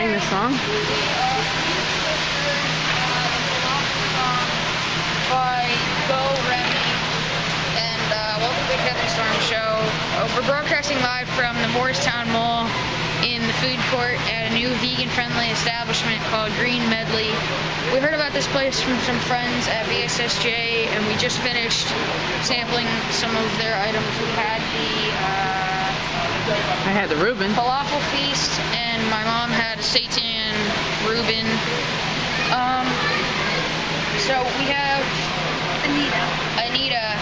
playing this song? By Bo Remy, and welcome to the Kevin Storm Show. We're broadcasting live from the Morristown Mall in the food court at a new vegan-friendly establishment called Green Medley. We heard about this place from some friends at BSSJ, and we just finished sampling some of their items. We had I had the Reuben. falafel feast, and my mom had a seitan Reuben. So we have Anita,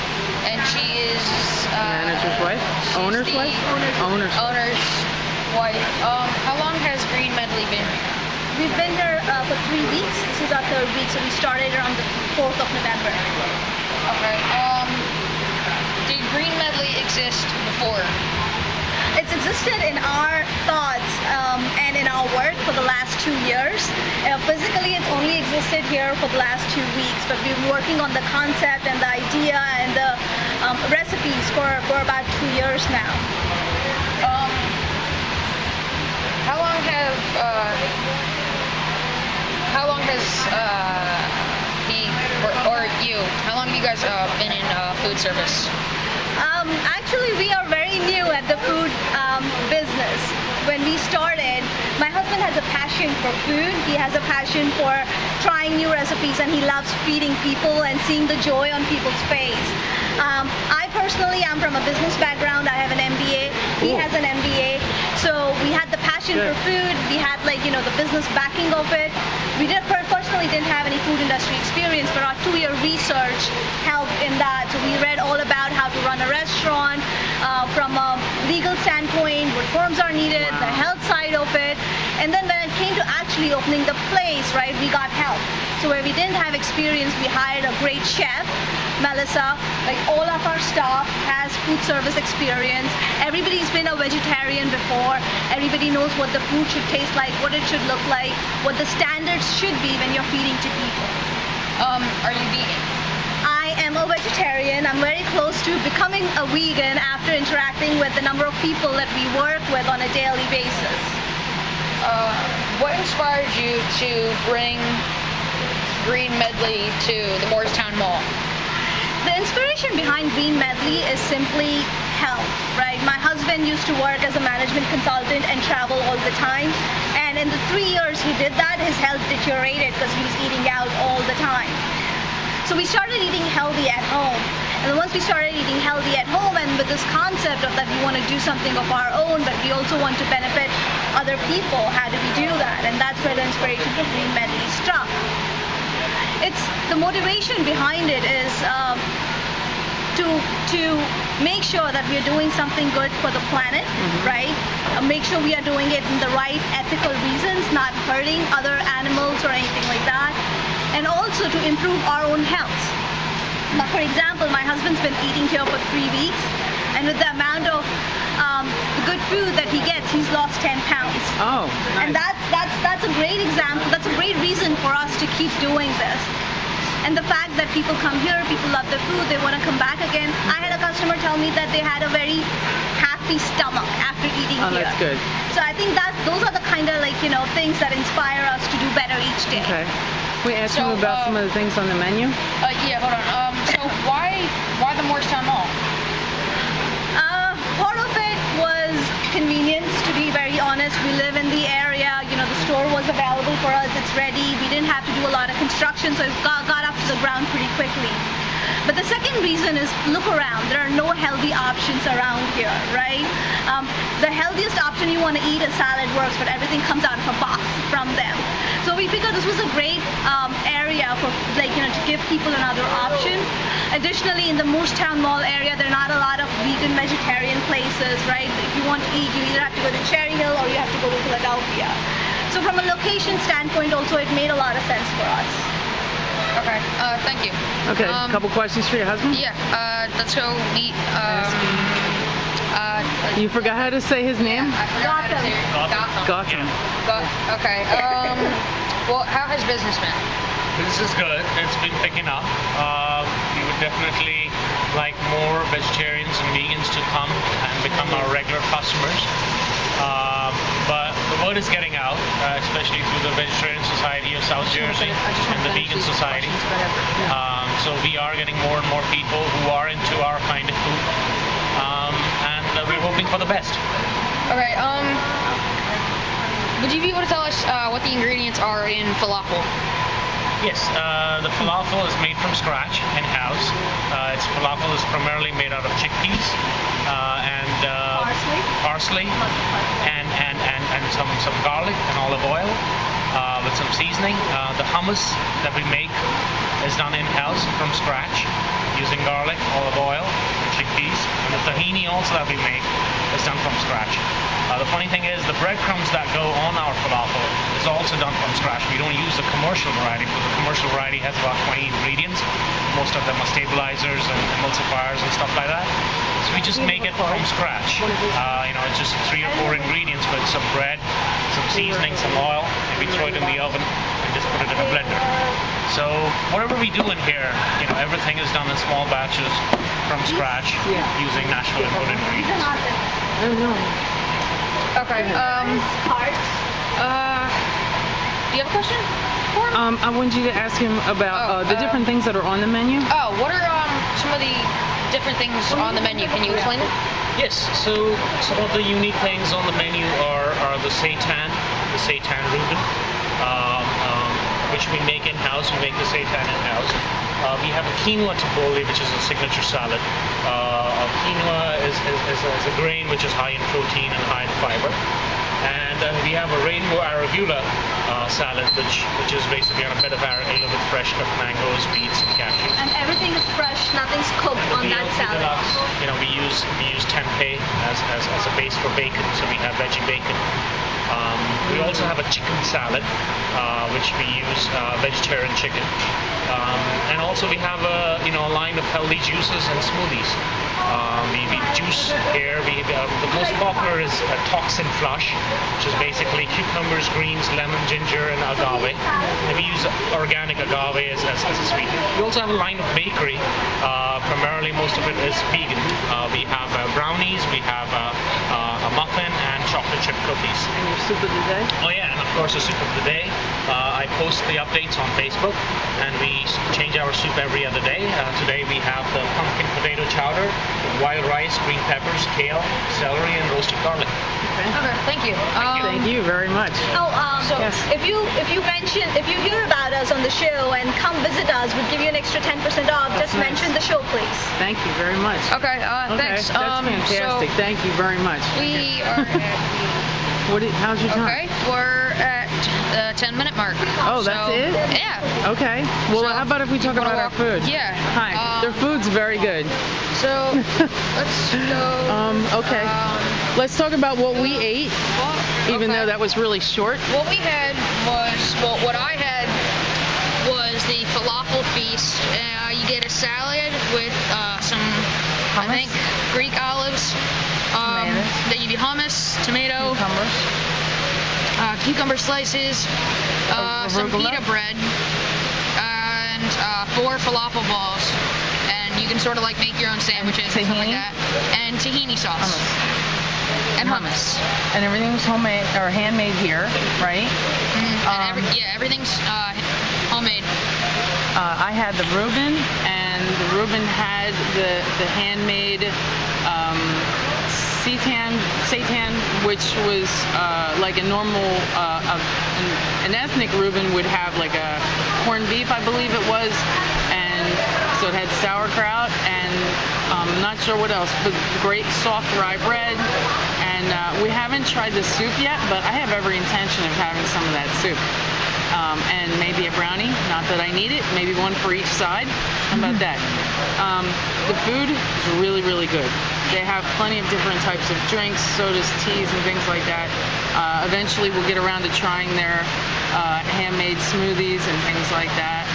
and she is Manager's wife? Owner's wife? Owner's wife. How long has Green Medley been here? We've been here for 3 weeks. This is our 3rd week, so we started around the 4th of November. Okay. Did Green Medley exist before? It's existed in our thoughts and in our work for the last 2 years. Physically, it's only existed here for the last 2 weeks, but we've been working on the concept and the idea and the recipes for about 2 years now. How long has how long have you guys been in food service? Actually, we are very new at the food business. When we started, my husband has a passion for food. He has a passion for trying new recipes, and he loves feeding people and seeing the joy on people's face. I personally am from a business background. I have an MBA. He has an MBA. So we had the passion for food. We had the business backing of it. We personally didn't have any food industry experience, but our 2-year research helped in that. So we read all about how to run a restaurant from a legal standpoint, what forms are needed, the health side of it. And then when it came to actually opening the place, right, we got help. So where we didn't have experience, we hired a great chef, Melissa. All of our staff has food service experience. Everybody's been a vegetarian before. Everybody knows what the food should taste like, what it should look like, what the standards should be when you're feeding to people. Are you vegan? I am a vegetarian. I'm very close to becoming a vegan after interacting with the number of people that we work with on a daily basis. What inspired you to bring Green Medley to the Morristown Mall? The inspiration behind Green Medley is simply health, right? My husband used to work as a management consultant and travel all the time. And in the 3 years he did that, his health deteriorated because he was eating out all the time. So we started eating healthy at home. And then once we started eating healthy at home, and with this concept of that we want to do something of our own, but we also want to benefit other people, how do we do that? And that's where the inspiration for Green Medley struck. It's the motivation behind it is to make sure that we're doing something good for the planet, right? Make sure we are doing it in the right ethical reasons, not hurting other animals or anything like that, and also to improve our own health. Now, for example, my husband's been eating here for 3 weeks, and with the amount of the good food that he gets, he's lost 10 pounds. Oh, nice. And that's a great example. That's a great reason for us to keep doing this. And the fact that people come here, people love the food, they want to come back again. I had a customer tell me that they had a very happy stomach after eating here. Oh, that's good. So I think those are the kind of things that inspire us to do better each day. Okay. We asked him about some of the things on the menu. Yeah, hold on. So why the Morristown Mall? Part of it was convenience, to be very honest. We live in the area, the store was available for us, it's ready. We didn't have to do a lot of construction, so it got up to the ground pretty quickly. But the second reason is look around. There are no healthy options around here, right? The healthiest option you want to eat is salad works, but everything comes out of a box from them. So we figured this was a great area for to give people another option. Additionally, in the Morristown Mall area, there are not a lot of vegan vegetarian places, right? If you want to eat, you either have to go to Cherry Hill or you have to go to Philadelphia. So from a location standpoint, also it made a lot of sense for us. Okay, thank you. Okay, a couple questions for your husband? Yeah, let's go meet, You forgot how to say his name? I forgot how to say it. Gotham. Okay, well, how has business been? Business is good. It's been picking up. We would definitely like more vegetarians and vegans to come and become our regular customers. But the the word is getting out, especially through the Vegetarian Society of South Jersey and the Vegan Society. So we are getting more and more people who are into our kind of food, and we're hoping for the best. Okay. Would you be able to tell us what the ingredients are in falafel? Yes, the falafel is made from scratch in-house. Falafel is primarily made out of chickpeas and parsley and some garlic and olive oil with some seasoning. The hummus that we make is done in-house from scratch using garlic, olive oil, and chickpeas. And the tahini also that we make is done from scratch. The funny thing is, the breadcrumbs that go on our falafel is also done from scratch. We don't use the commercial variety, because the commercial variety has about 20 ingredients. Most of them are stabilizers and emulsifiers and stuff like that. So we just make it from scratch. It's just 3 or 4 ingredients with some bread, some seasoning, some oil, and we throw it in the oven and just put it in a blender. So whatever we do in here, everything is done in small batches from scratch using natural input ingredients. Okay. Do you have a question for him? I wanted you to ask him about the different things that are on the menu. Oh, what are some of the different things on the menu? Can you explain it? Yes, so some of the unique things on the menu are the seitan Reuben, which we make in-house. We make the seitan in-house. We have a quinoa tabbouleh, which is a signature salad. Quinoa is a grain which is high in protein and high in fiber. And we have a rainbow arugula salad, which is basically on a bed of arugula with fresh cut mangoes, beets, and cashews. And everything is fresh, nothing's cooked on that salad. We use tempeh as a base for bacon, so we have veggie bacon. We also have a chicken salad, which we use vegetarian chicken. And also we have a line of healthy juices and smoothies. We juice here. The most popular is toxin flush, which is basically cucumbers, greens, lemon, ginger, and agave. And we use organic agave as a sweetener. We also have a line of bakery. Primarily, most of it is vegan. We have brownies, we have a muffin, and chocolate chip cookies. And your soup of the day? Oh yeah, and of course the soup of the day. I post the updates on Facebook, and we change our soup every other day. Today we have the pumpkin potato chowder with wild rice, green peppers, kale, celery, and roasted garlic. Okay, thank you. Thank you very much. Yes. If you hear about us on the show and come visit us, we'll give you an extra 10% off. Just mention the show, please. Thank you very much. Okay, thanks. That's fantastic. Thank you very much. We are at how's your time? Okay, we're at the 10-minute mark. Oh, that's it? Yeah. Okay. Well, how about if we talk about our food? Yeah. Hi. Their food's very good. So, let's go. Okay. Let's talk about what we ate, even though that was really short. What we had what I had was the falafel feast. You get a salad with some, hummus? I think, Greek olives. Then you do hummus, tomato, cucumber slices, some pita bread, and 4 falafel balls. And you can sort of like make your own sandwiches and stuff like that. And tahini sauce. And hummus. And everything's homemade or handmade here, right? And everything's homemade. I had the Reuben, and the Reuben had the handmade seitan, which was like a normal, an ethnic Reuben would have like a corned beef, I believe it was, and so it had sauerkraut, and I'm not sure what else, but great soft rye bread. And we haven't tried the soup yet, but I have every intention of having some of that soup. And maybe a brownie, not that I need it, maybe one for each side. How about that? The food is really, really good. They have plenty of different types of drinks, sodas, teas, and things like that. Eventually we'll get around to trying their handmade smoothies and things like that.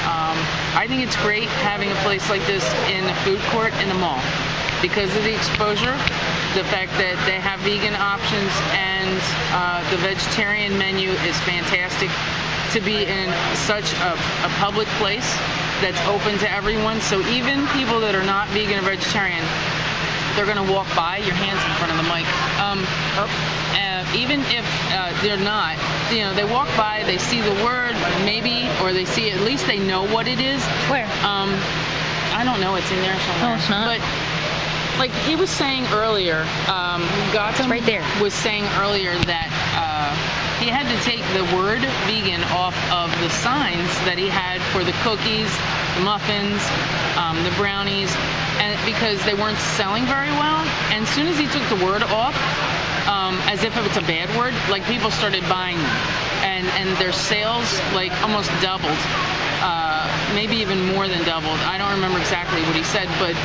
I think it's great having a place like this in a food court in a mall because of the exposure, the fact that they have vegan options, and the vegetarian menu is fantastic. To be in such a public place that's open to everyone, so even people that are not vegan or vegetarian, they're going to walk by. Your hand's in front of the mic. even if they're not, they walk by, they see the word, maybe, or they see, at least they know what it is. Where? I don't know, it's in there somewhere. No, it's not. But like he was saying earlier, Gotham right there. was saying earlier that he had to take the word vegan off of the signs that he had for the cookies, the muffins, the brownies, and because they weren't selling very well. And as soon as he took the word off, as if it was a bad word, like people started buying them, and their sales like almost doubled. Maybe even more than doubled. I don't remember exactly what he said, but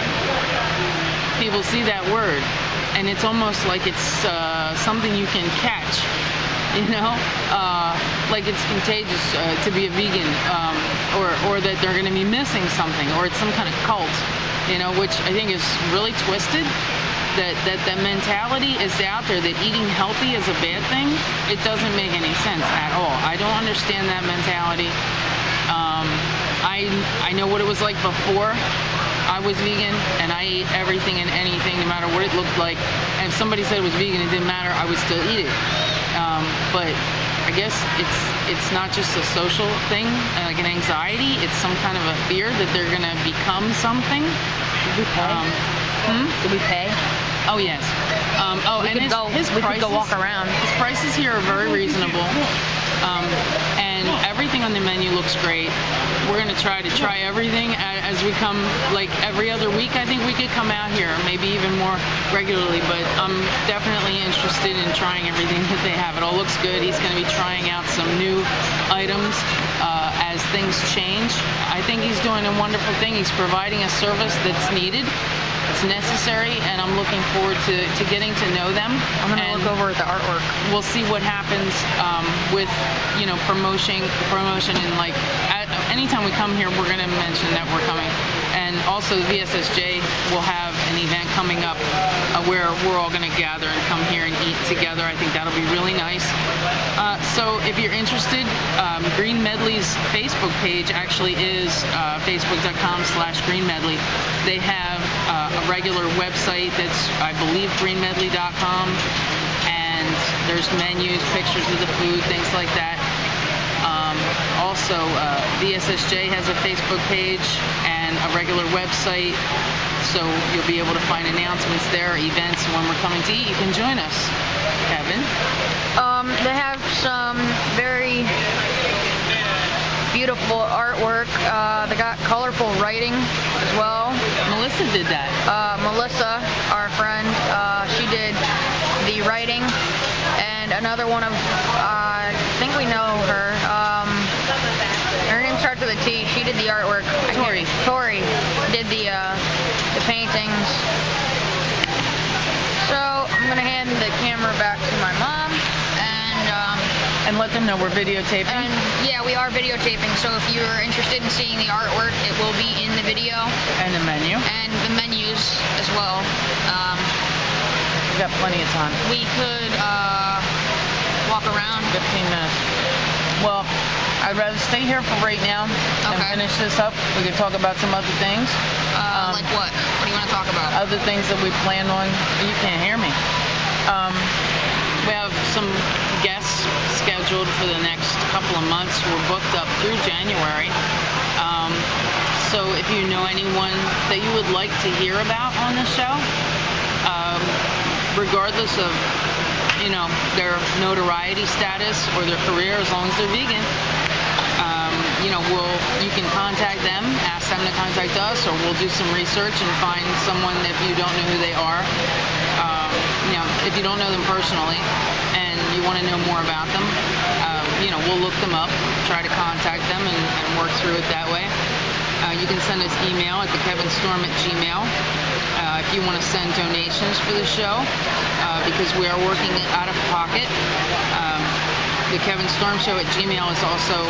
people see that word, and it's almost like it's something you can catch, like it's contagious to be a vegan, or that they're going to be missing something, or it's some kind of cult, which I think is really twisted. That mentality is out there that eating healthy is a bad thing. It doesn't make any sense at all. I don't understand that mentality. I know what it was like before I was vegan, and I ate everything and anything, no matter what it looked like. And if somebody said it was vegan, it didn't matter. I would still eat it. But I guess it's not just a social thing, like an anxiety. It's some kind of a fear that they're gonna become something. Did we pay? Did we pay? Oh yes. We And could go walk around. His prices here are very reasonable, and everything on the menu looks great. We're going to try everything as we come, like every other week. I think we could come out here, maybe even more regularly, but I'm definitely interested in trying everything that they have. It all looks good. He's going to be trying out some new items as things change. I think he's doing a wonderful thing. He's providing a service that's needed. It's necessary, and I'm looking forward to getting to know them. I'm going to look over at the artwork. We'll see what happens with promotion, and like anytime we come here, we're going to mention that we're coming. And also the VSSJ will have an event coming up where we're all going to gather and come here and eat together. I think that'll be really nice. So if you're interested, Green Medley's Facebook page actually is facebook.com/greenmedley. They have a regular website that's, I believe, greenmedley.com, and there's menus, pictures of the food, things like that. Also, VSSJ has a Facebook page and a regular website, so you'll be able to find announcements there, events, when we're coming to eat. You can join us, Kevin. They have some very beautiful artwork. They got colorful writing as well. Melissa did that. Melissa, our friend, she did the writing, and another one of, I think we know her. Her name starts with a T. She did the artwork. Tori did the paintings. So I'm gonna hand the camera back to my mom, and let them know we're videotaping. And yeah, we are videotaping. So if you're interested in seeing the artwork, it will be in the video. And the menu. And the menus as well. We've got plenty of time. We could walk around. 15 minutes. Well, I'd rather stay here for right now and finish this up. We could talk about some other things. Like what? What do you want to talk about? Other things that we plan on. You can't hear me. We have some guests scheduled for the next couple of months. We're booked up through January. So if you know anyone that you would like to hear about on the show, regardless of their notoriety status or their career, as long as they're vegan, you can contact them, ask them to contact us, or we'll do some research and find someone if you don't know who they are. If you don't know them personally and you want to know more about them, we'll look them up, try to contact them, and work through it that way. You can send us email at thekevinstorm@gmail.com if you want to send donations for the show, because we are working out of pocket. The Kevin Storm Show at Gmail is also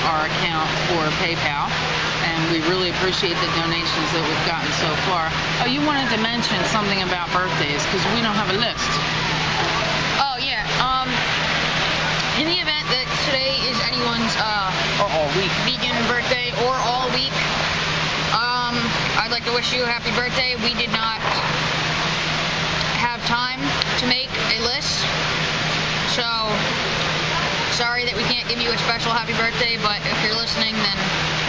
our account for PayPal, and we really appreciate the donations that we've gotten so far. Oh, you wanted to mention something about birthdays, because we don't have a list. Oh, yeah. In the event that today is anyone's or all week vegan birthday or all week, I'd like to wish you a happy birthday. We did not have time to make a list, So, sorry that we can't give you a special happy birthday, but if you're listening, then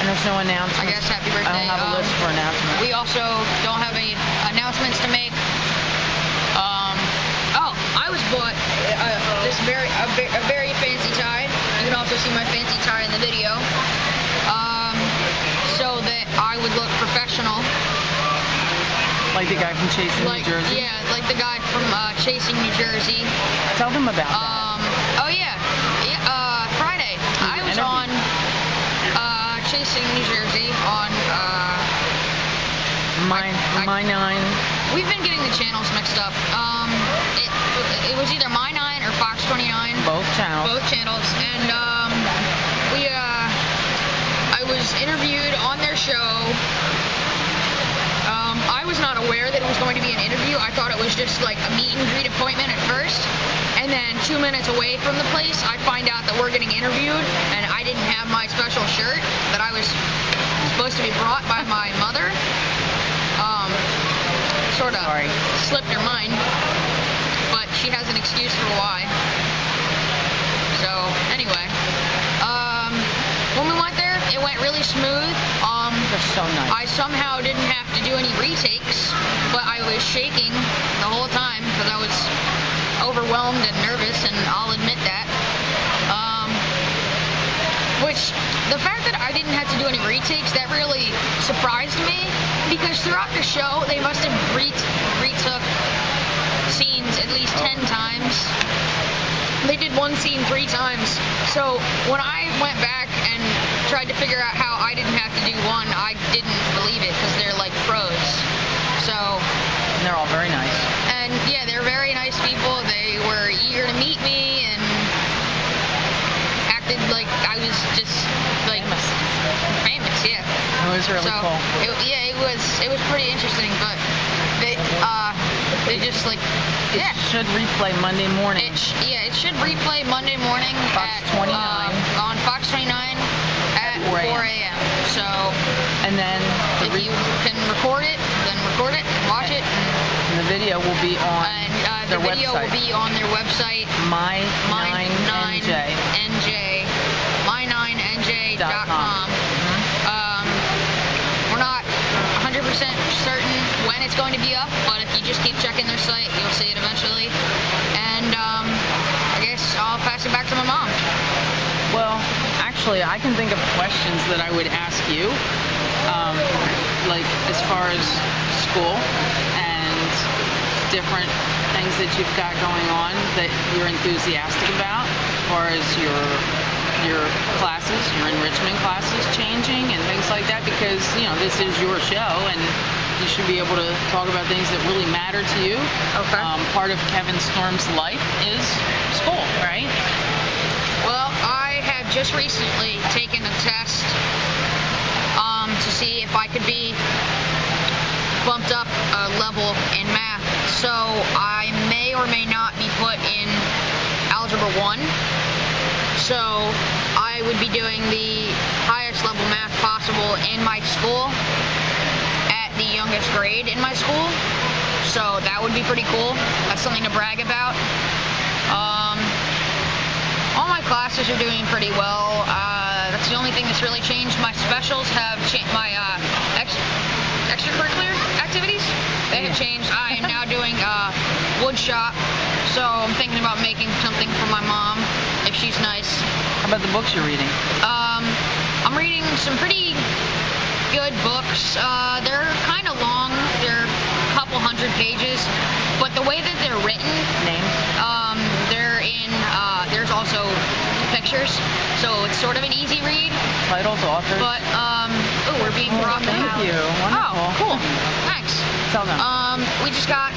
And there's no announcements. I guess happy birthday. I don't have a list for announcements. We also don't have any announcements to make. I was bought this very fancy tie. You can also see my fancy tie in the video. So that I would look professional. Like the guy from Chasing New Jersey? Yeah, like the guy from Chasing New Jersey. Tell them about that. Oh yeah. Friday. I was on Chasing New Jersey on My 9. We've been getting the channels mixed up. It was either My 9 or Fox 29. Both channels. Both channels. And I was interviewed on their show. I was not aware that it was going to be an interview. I thought it was just like a meet and greet appointment at first. And then 2 minutes away from the place, I find out that we're getting interviewed, and I didn't have my special shirt that I was supposed to be brought by my mother. Sort of slipped her mind, but she has an excuse for why. So anyway, when we went there, it went really smooth. They're so nice. I somehow didn't have to do any retakes, but I was shaking the whole time because I was overwhelmed and nervous, and I'll admit that. Which, the fact that I didn't have to do any retakes, that really surprised me, because throughout the show, they must have retook scenes at least 10 times. They did one scene 3 times. So when I went back and tried to figure out how I didn't have to do one, I didn't believe it, because they're like pros. So. And they're all very nice. And yeah, they're very nice people. They were eager to meet me and acted like I was just like famous, yeah. It was really cool. It was pretty interesting, but they just like It should replay Monday morning. It should replay Monday morning Fox at 29 on Fox 29 at 4 a.m. So and then if you can record it, then record it, watch it. And the video will be on the their video website. will be on their website. my9nj.com. We're not 100% certain when it's going to be up, but if you just keep checking their site, you'll see it eventually. And I guess I'll pass it back to my mom. Well, actually, I can think of questions that I would ask you, like as far as school and different things that you've got going on that you're enthusiastic about, as far as your classes, your enrichment classes changing and things like that, because, you know, this is your show and you should be able to talk about things that really matter to you. Okay. Part of Kevin Storm's life is school, right? Well, I have just recently taken a test to see if I could be bumped up a level in math. So I may or may not be put in Algebra 1. So I would be doing the highest level math possible in my school at the youngest grade in my school. So that would be pretty cool. That's something to brag about. All my classes are doing pretty well. That's the only thing that's really changed. My specials have changed. My extracurricular activities, they have changed. I am now doing wood shop. So I'm thinking about making something for my mom, if she's nice. How about the books you're reading? I'm reading some pretty good books. They're kind of long. They're a couple hundred pages. But the way that they're written, Names? they're in, there's also pictures. So it's sort of an easy read. Titles, authors? But, we're being brought thank you. Wonderful. Oh, cool. Thanks. Tell them. We just got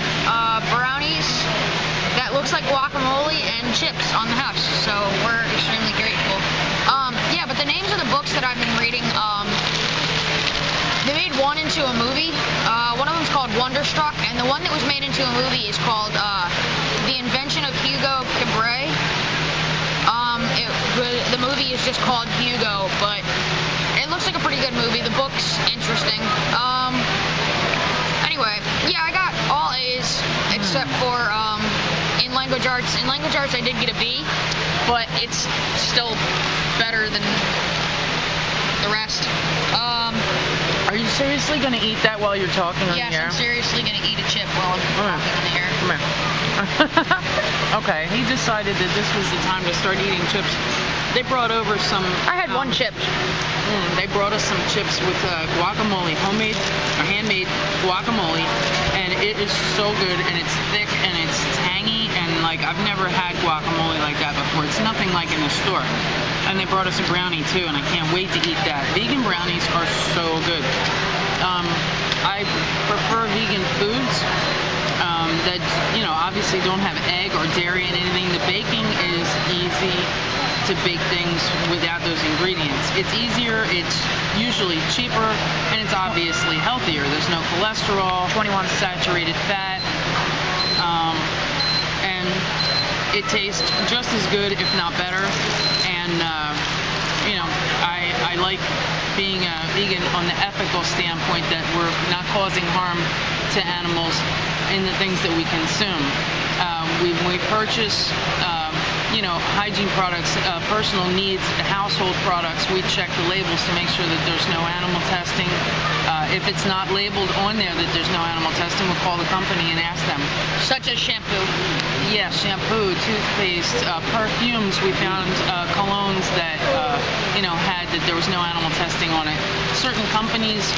brownies that looks like guacamole and chips on the house, so we're extremely grateful. Yeah, but the names of the books that I've been reading, they made one into a movie. One of them's called Wonderstruck, and the one that was made into a movie is called The Invention of Hugo Cabret. The movie is just called Hugo, but it looks like a pretty good movie. The book's interesting. Anyway, yeah, I got all A's except for inline language arts. In language arts, I did get a B, but it's still better than the rest. Are you seriously going to eat that while you're talking on Yes, the air? I'm seriously going to eat a chip while I'm talking on the air. Come here. Okay, he decided that this was the time to start eating chips. They brought over some... I had one chip. They brought us some chips with guacamole, homemade or handmade guacamole, and it is so good, and it's thick, and it's tangy, and like I've never had guacamole like that before. It's nothing like in the store. And they brought us a brownie too, and I can't wait to eat that. Vegan brownies are so good. I prefer vegan foods that, you know, obviously don't have egg or dairy in anything. The baking is easy to bake things without those ingredients. It's easier, it's usually cheaper, and it's obviously healthier. There's no cholesterol, 21 saturated fat, and it tastes just as good, if not better. And you know, I like being a vegan on the ethical standpoint that we're not causing harm to animals in the things that we consume. When we purchase you know, hygiene products, personal needs, household products, we check the labels to make sure that there's no animal testing. If it's not labeled on there that there's no animal testing, we'll call the company and ask them. Such as shampoo. Yeah, shampoo, toothpaste, perfumes. We found colognes that, you know, had that there was no animal testing on it. Certain companies,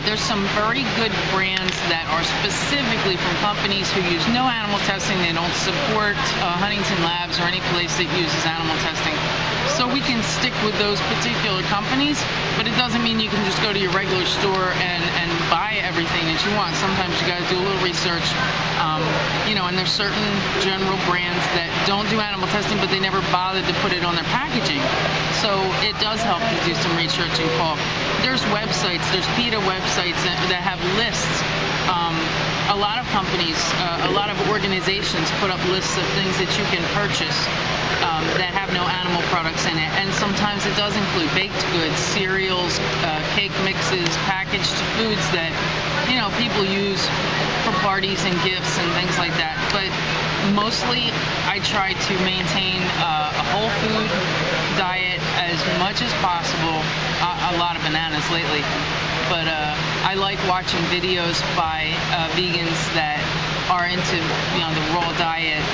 there's some very good brands that are specifically from companies who use no animal testing. They don't support Huntington Labs or any place that uses animal testing. So we can stick with those particular companies, but it doesn't mean you can just go to your regular store and buy everything that you want. Sometimes you got to do a little research, you know, and there's certain general brands that don't do animal testing, but they never bothered to put it on their packaging. So it does help to do some research and call. There's websites, there's PETA websites that have lists. A lot of companies, a lot of organizations put up lists of things that you can purchase that have no animal products in it. And sometimes it does include baked goods, cereals, cake mixes, packaged foods that, you know, people use for parties and gifts and things like that. But mostly I try to maintain a whole food diet as much as possible. A lot of bananas lately. But I like watching videos by vegans that are into, you know, the raw diet.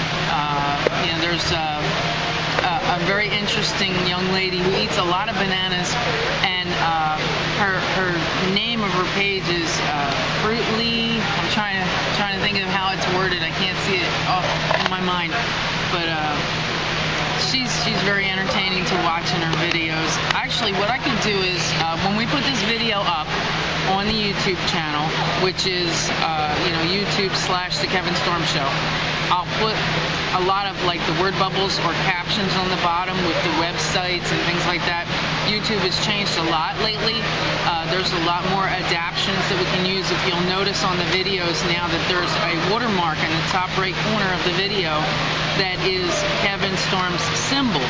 You know, there's a very interesting young lady who eats a lot of bananas, and her name of her page is Fruitly. I'm trying to think of how it's worded. I can't see it off in my mind, but she's very entertaining to watch in her videos. Actually, what I could do is when we put this video up on the YouTube channel, which is you know, YouTube/The Kevin Storm Show, I'll put a lot of like the word bubbles or captions on the bottom with the websites and things like that. YouTube has changed a lot lately. There's a lot more adaptions that we can use. If you'll notice on the videos now that there's a watermark in the top right corner of the video that is Kevin Storm's symbol.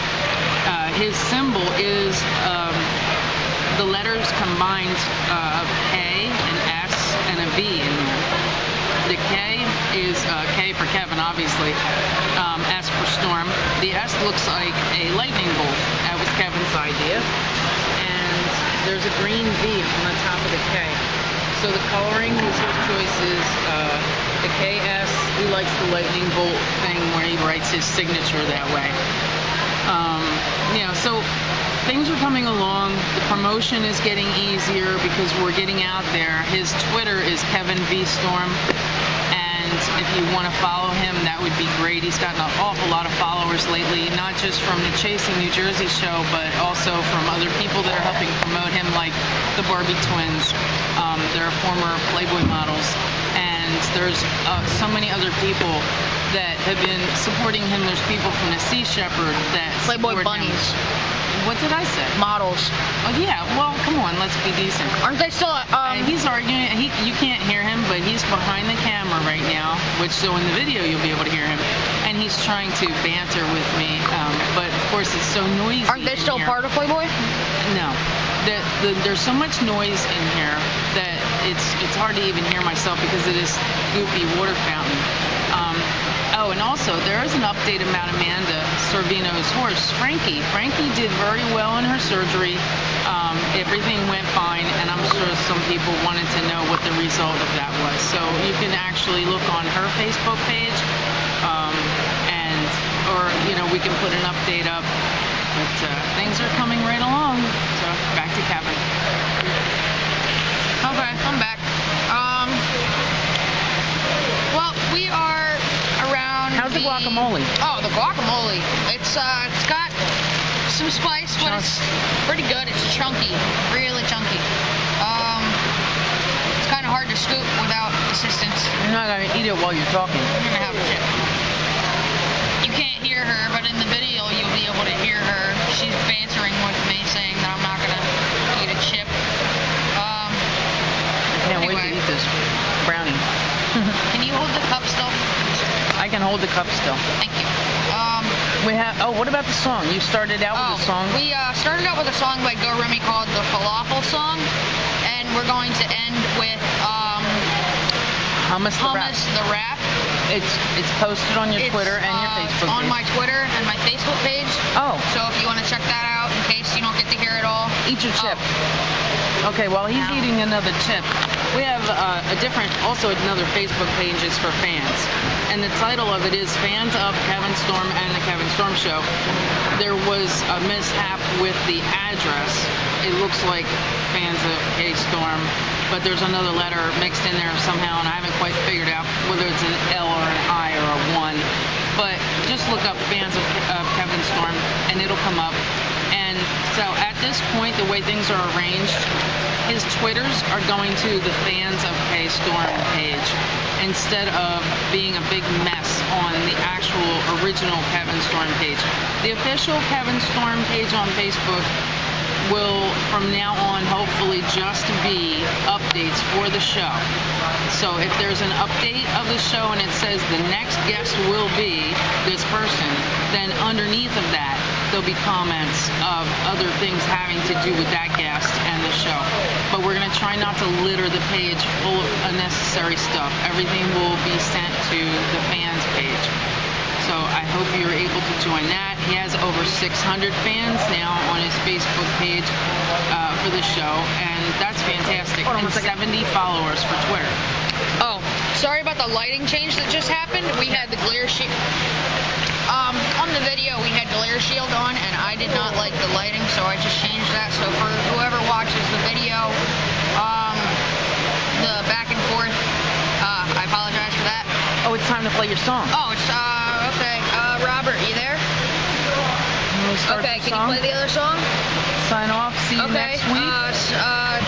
His symbol is the letters combined of K, an S, and a V in there. The K is K for Kevin, obviously. S for Storm. The S looks like a lightning bolt. That was Kevin's idea. And there's a green V on the top of the K. So the coloring was his choices. The KS, he likes the lightning bolt thing where he writes his signature that way. You know, so things are coming along. The promotion is getting easier because we're getting out there. His Twitter is Kevin V Storm, and if you want to follow him, that would be great. He's gotten an awful lot of followers lately, not just from the Chasing New Jersey show, but also from other people that are helping promote him, like the Barbie twins. They're former Playboy models, and there's so many other people that have been supporting him. There's people from the Sea Shepherd that Playboy bunnies. What did I say? Models. Oh yeah, well come on, let's be decent. Aren't they still? And he's arguing. You can't hear him, but he's behind the camera right now. Which, so in the video you'll be able to hear him, and he's trying to banter with me. But of course it's so noisy. Aren't they still part of Playboy? No. There's so much noise in here that it's hard to even hear myself because of this goofy water fountain. Oh, and also there is an update about Amanda Sorvino's horse, Frankie. Frankie did very well in her surgery. Everything went fine, and I'm sure some people wanted to know what the result of that was. So you can actually look on her Facebook page, or we can put an update up. But things are coming right along. So back to Kevin. Okay, I'm back. Well, we are around. How's the guacamole? Oh, the guacamole. It's got some spice, but it's pretty good. It's chunky, really chunky. It's kind of hard to scoop without assistance. You're not gonna eat it while you're talking. I'm gonna have a chip. You can't hear her, but in the video you'll be able to hear her. She's bantering with me, saying that I'm not gonna eat a chip. I can't wait to eat this brownie. Can you hold the cup still? I can hold the cup still. Thank you. We have. Oh, what about the song? You started out with a song. We started out with a song by Go Remy called "The Falafel Song," and we're going to end with Hummus the Rap. It's posted on your Twitter and your Facebook page. On my Twitter and my Facebook page. Oh. So if you want to check that out, in case you don't get to hear it all. Eat your chip. Okay, while he's eating another chip, we have also another Facebook page is for fans. And the title of it is Fans of Kevin Storm and the Kevin Storm Show. There was a mishap with the address. It looks like Fans of K Storm, but there's another letter mixed in there somehow, and I haven't quite figured out whether it's an L or an I or a 1. But just look up Fans of Kevin Storm, and it'll come up. And so at this point, the way things are arranged, his Twitters are going to the Fans of K Storm page instead of being a big mess on the actual original Kevin Storm page. The official Kevin Storm page on Facebook will from now on hopefully just be updates for the show. So if there's an update of the show and it says the next guest will be this person, then underneath of that there'll be comments of other things having to do with that guest and the show. But we're going to try not to litter the page full of unnecessary stuff. Everything will be sent to the fans page. So I hope you're able to join that. He has over 600 fans now on his Facebook page for the show, and that's fantastic. And 70 followers for Twitter. Oh, sorry about the lighting change that just happened. We had the glare shield. On the video, we had glare shield on, and I did not like the lighting, so I just changed that. So for whoever watches the video, the back and forth, I apologize for that. Oh, it's time to play your song. Oh, it's okay. Robert, you there? Okay, can you play the other song? Sign off. See you next week.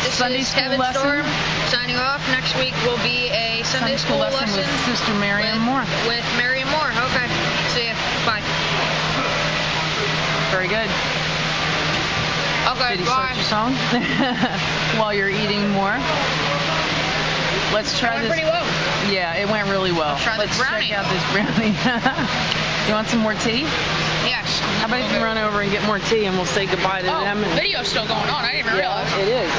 This Sunday is school Kevin lesson. Storm signing off. Next week will be a Sunday school lesson with Sister Marion Moore. With Marion Moore. Okay. See ya. Bye. Very good. Okay, Did he bye. start your song? While you're eating more? Let's try this. Pretty well. Yeah, it went really well. Let's check out this brownie. You want some more tea? Yes. How about if you run over and get more tea and we'll say goodbye to them? The video's still going on. I didn't even realize. It is.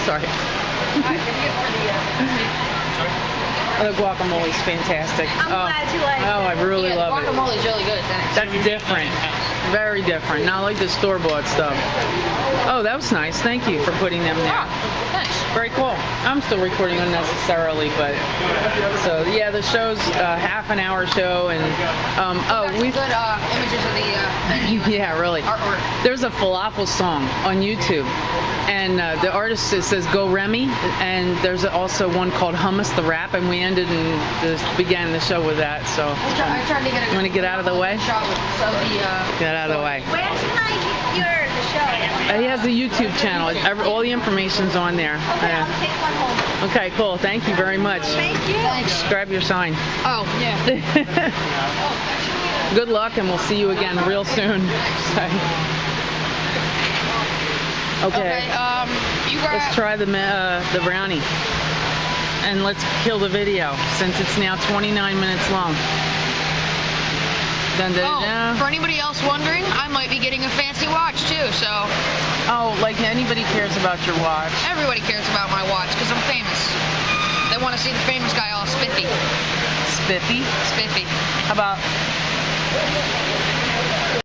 Sorry. The guacamole's fantastic. I'm glad you like it. Oh, I really love it. Guacamole's really good. Thanks. That's different. Very different. Not like the store-bought stuff. Oh, that was nice. Thank you for putting them there. Thanks. Very cool. I'm still recording unnecessarily, but so yeah, the show's a half an hour show, and we've good images of the venue. Yeah, really. Artwork. There's a falafel song on YouTube, and the artist says Go Remy, and there's also one called Hummus the Rap, and we ended and began the show with that. So I tried to get you want to get out of the way? Get out of the way. Where can I hear the show? He has a YouTube channel. All the information's on there. Okay, I'll take one home. Okay, cool. Thank you very much. Thank you. Thanks. Grab your sign. Oh, yeah. Good luck, and we'll see you again real soon. Okay. You got. Let's try the brownie, and let's kill the video since it's now 29 minutes long. Dun, dun, dun. For anybody else wondering, I might be getting a fancy watch too. So. Oh, like anybody cares about your watch? Everybody cares about my watch because I'm famous. They want to see the famous guy all spiffy. Spiffy. Spiffy. How about